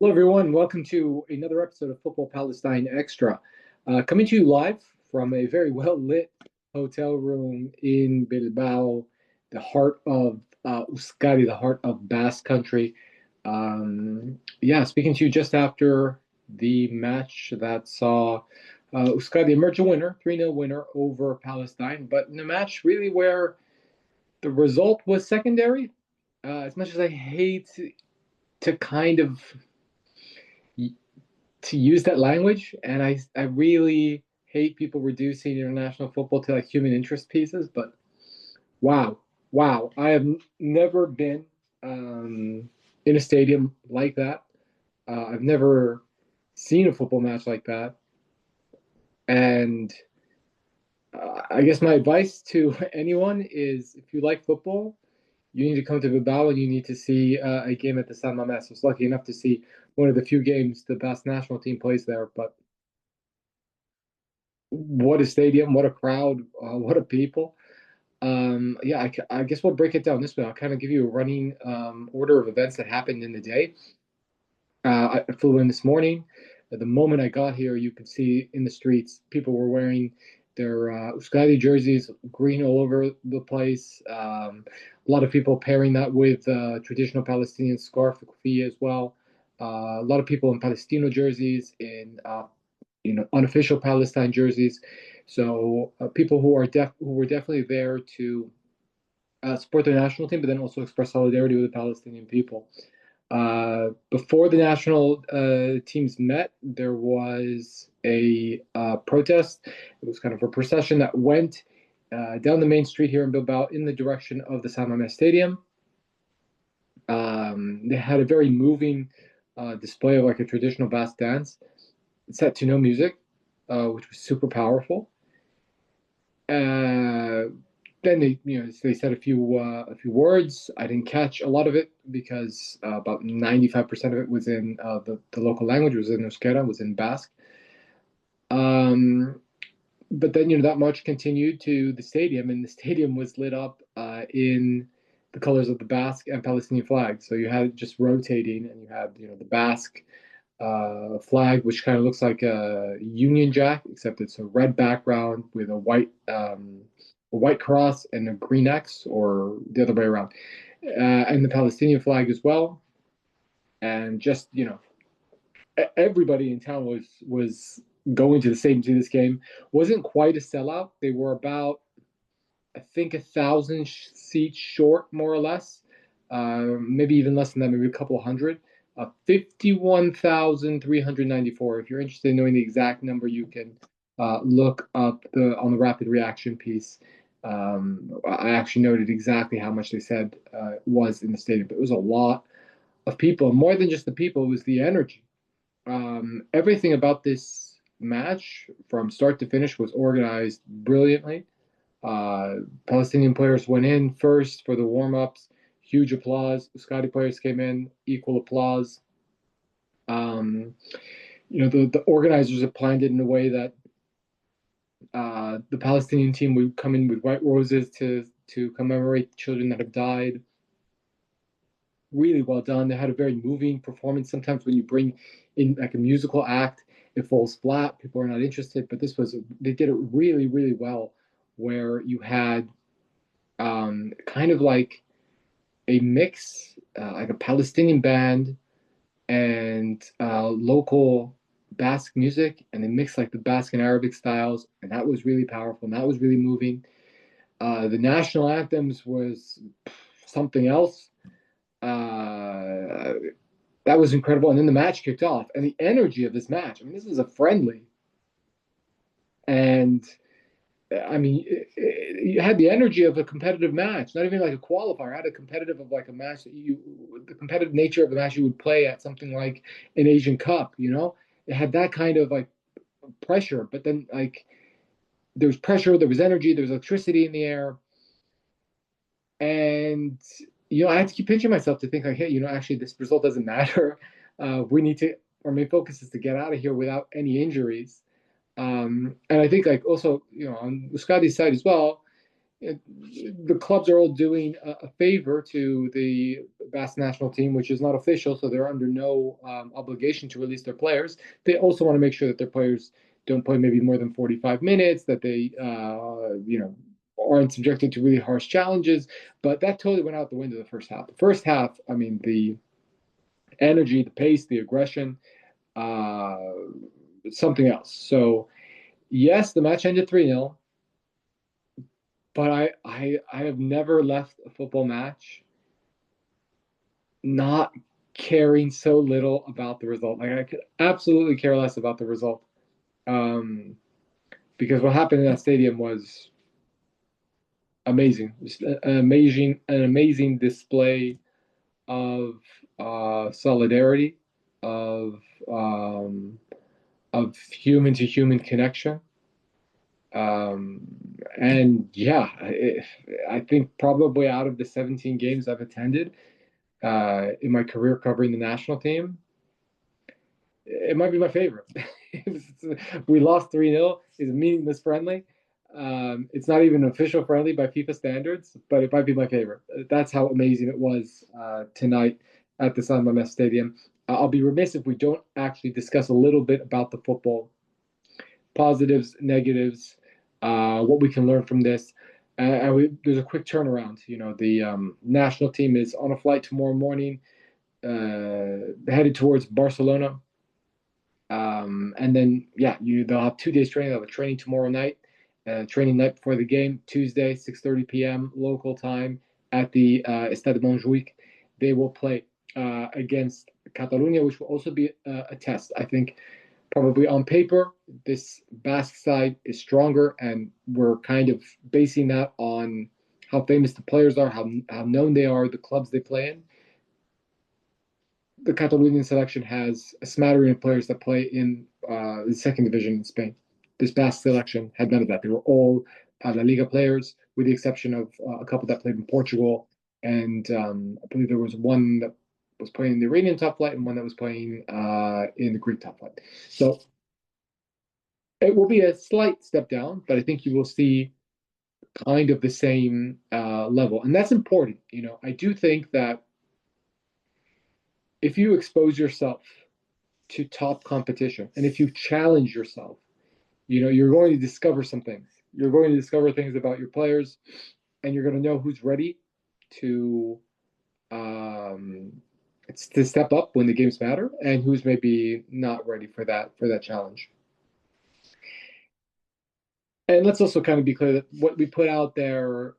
Hello, everyone. Welcome to another episode of Football Palestine Extra. Coming to you live from a very well lit hotel room in Bilbao, the heart of Euskadi, the heart of Basque Country. Yeah, speaking to you just after the match that saw Euskadi emerge a winner, 3-0 winner over Palestine, but in a match really where the result was secondary. As much as I hate to kind of use that language, and I really hate people reducing international football to like human interest pieces. But wow, wow, I have never been in a stadium like that. I've never seen a football match like that, and I guess my advice to anyone is if you like football, you need to come to Bilbao and you need to see a game at the San Mamés. I was lucky enough to see one of the few games the Basque national team plays there, but what a stadium, what a crowd, what a people. Yeah, I guess we'll break it down this way. I'll kind of give you a running order of events that happened in the day. I flew in this morning. At the moment I got here, you could see in the streets people were wearing their Euskadi jerseys, green all over the place. A lot of people pairing that with traditional Palestinian scarf, the kufi as well. A lot of people in Palestino jerseys, in unofficial Palestine jerseys. So people who were definitely there to support their national team, but then also express solidarity with the Palestinian people. Before the national teams met, there was a protest. It was kind of a procession that went down the main street here in Bilbao in the direction of the San Mamés Stadium. They had a very moving display of like a traditional Basque dance set to no music, which was super powerful. Uh, then they said a few words. I didn't catch a lot of it because about 95% of it was in the local language, was in Euskera, was in Basque. Um, but then that march continued to the stadium, and the stadium was lit up in the colors of the Basque and Palestinian flag. So you had it just rotating, and you had the Basque flag, which kind of looks like a Union Jack, except it's a red background with a white cross and a green X, or the other way around, and the Palestinian flag as well. And just everybody in town was going to the stadium to this game. Wasn't quite a sellout. They were about, I think, 1,000 seats short, more or less. Maybe even less than that, maybe a couple of hundred. 51,394. If you're interested in knowing the exact number, you can look up on the rapid reaction piece. I actually noted exactly how much they said was in the stadium, but it was a lot of people. More than just the people, it was the energy. Everything about this match, from start to finish, was organized brilliantly. Uh, Palestinian players went in first for the warm ups. Huge applause. Scotty players came in, equal applause. Um, the organizers have planned it in a way that the Palestinian team would come in with white roses to commemorate children that have died. Really well done. They had a very moving performance. Sometimes when you bring in like a musical act, it falls flat. People are not interested. But they did it really, really well, where you had kind of like a mix, like a Palestinian band and local Basque music, and they mixed like the Basque and Arabic styles, and that was really powerful, and that was really moving. The national anthems was something else. Uh, that was incredible, and then the match kicked off, and the energy of this match. I mean, this is a friendly, and I mean, you had the energy of a competitive match, not even like a qualifier. It had a competitive of like a match the competitive nature of the match you would play at something like an Asian Cup. It had that kind of like pressure, but then like there was pressure, there was energy, there was electricity in the air, and I had to keep pinching myself to think like, hey, actually this result doesn't matter. We need to. Our main focus is to get out of here without any injuries. And I think like also on Muscati's side as well, the clubs are all doing a favor to the Basque national team, which is not official, so they're under no obligation to release their players. They also want to make sure that their players don't play maybe more than 45 minutes, that they, aren't subjected to really harsh challenges. But that totally went out the window the first half. The first half, I mean, the energy, the pace, the aggression, uh, something else. So, yes, the match ended 3-0. But I have never left a football match not caring so little about the result. Like I could absolutely care less about the result. Um, because what happened in that stadium was amazing. Just an amazing display of solidarity, of um, of human to human connection. Um, and yeah, I think probably out of the 17 games I've attended, in my career covering the national team, it might be my favorite. We lost 3-0. It's a meaningless friendly. It's not even an official friendly by FIFA standards, but it might be my favorite. That's how amazing it was tonight at the San Mamés Stadium. I'll be remiss if we don't actually discuss a little bit about the football positives, negatives, what we can learn from this. There's a quick turnaround. The national team is on a flight tomorrow morning, headed towards Barcelona. And then, yeah, they'll have 2 days training. They'll have a training tomorrow night, training night before the game, Tuesday, 6:30 p.m. local time at the Stade de Montjuic. They will play against Catalonia, which will also be a test. I think probably on paper, this Basque side is stronger, and we're kind of basing that on how famous the players are, how known they are, the clubs they play in. The Catalonian selection has a smattering of players that play in the second division in Spain. This Basque selection had none of that. They were all La Liga players, with the exception of a couple that played in Portugal, and I believe there was one that was playing in the Iranian top flight and one that was playing in the Greek top flight. So it will be a slight step down, but I think you will see kind of the same level, and that's important. I do think that if you expose yourself to top competition, and if you challenge yourself, you're going to discover some things. You're going to discover things about your players, and you're going to know who's ready to um, to step up when the games matter, and who's maybe not ready for that challenge. And let's also kind of be clear that what we put out there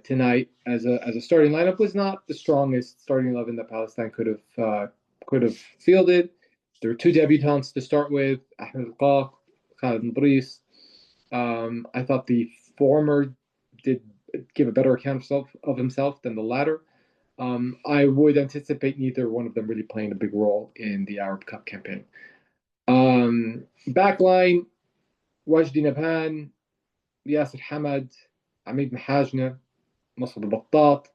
tonight as a starting lineup was not the strongest starting 11 that Palestine could have fielded. There were two debutants to start with, Ahmed Al Khalid Mbris. I thought the former did give a better account of himself than the latter. I would anticipate neither one of them really playing a big role in the Arab Cup campaign. Backline, Wajdi Nabhan, Yasser Hamad, Hamid Mahajna, Masud Battat.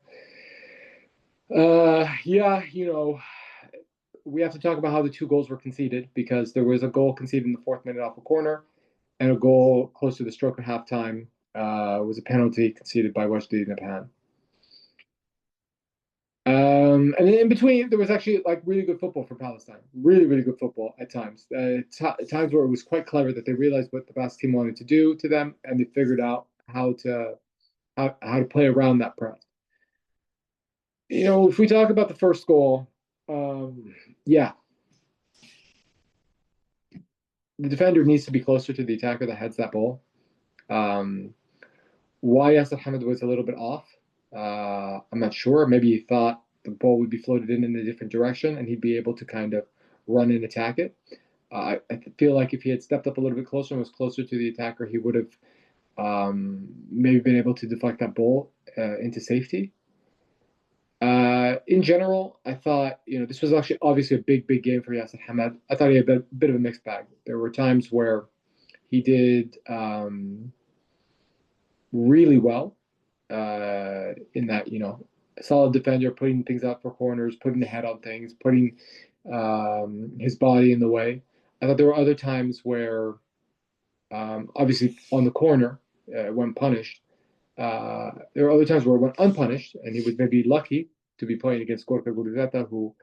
Yeah, we have to talk about how the two goals were conceded, because there was a goal conceded in the fourth minute off a corner, and a goal close to the stroke of halftime was a penalty conceded by Wajdi Nabhan. And then in between, there was actually like really good football for Palestine. Really, really good football at times. Times where it was quite clever that they realized what the Basque team wanted to do to them, and they figured out how to play around that press. If we talk about the first goal, yeah, the defender needs to be closer to the attacker that heads that ball. Why Yasser Hamid was a little bit off, I'm not sure. Maybe he thought the ball would be floated in a different direction, and he'd be able to kind of run and attack it. I feel like if he had stepped up a little bit closer and was closer to the attacker, he would have maybe been able to deflect that ball into safety. In general, I thought, this was actually obviously a big, big game for Yasser Hamad. I thought he had a bit of a mixed bag. There were times where he did really well in that, solid defender, putting things out for corners, putting the head on things, putting his body in the way. I thought there were other times where, obviously, on the corner, when punished, There were other times where it went unpunished, and he was maybe lucky to be playing against Gorka Gurizeta, who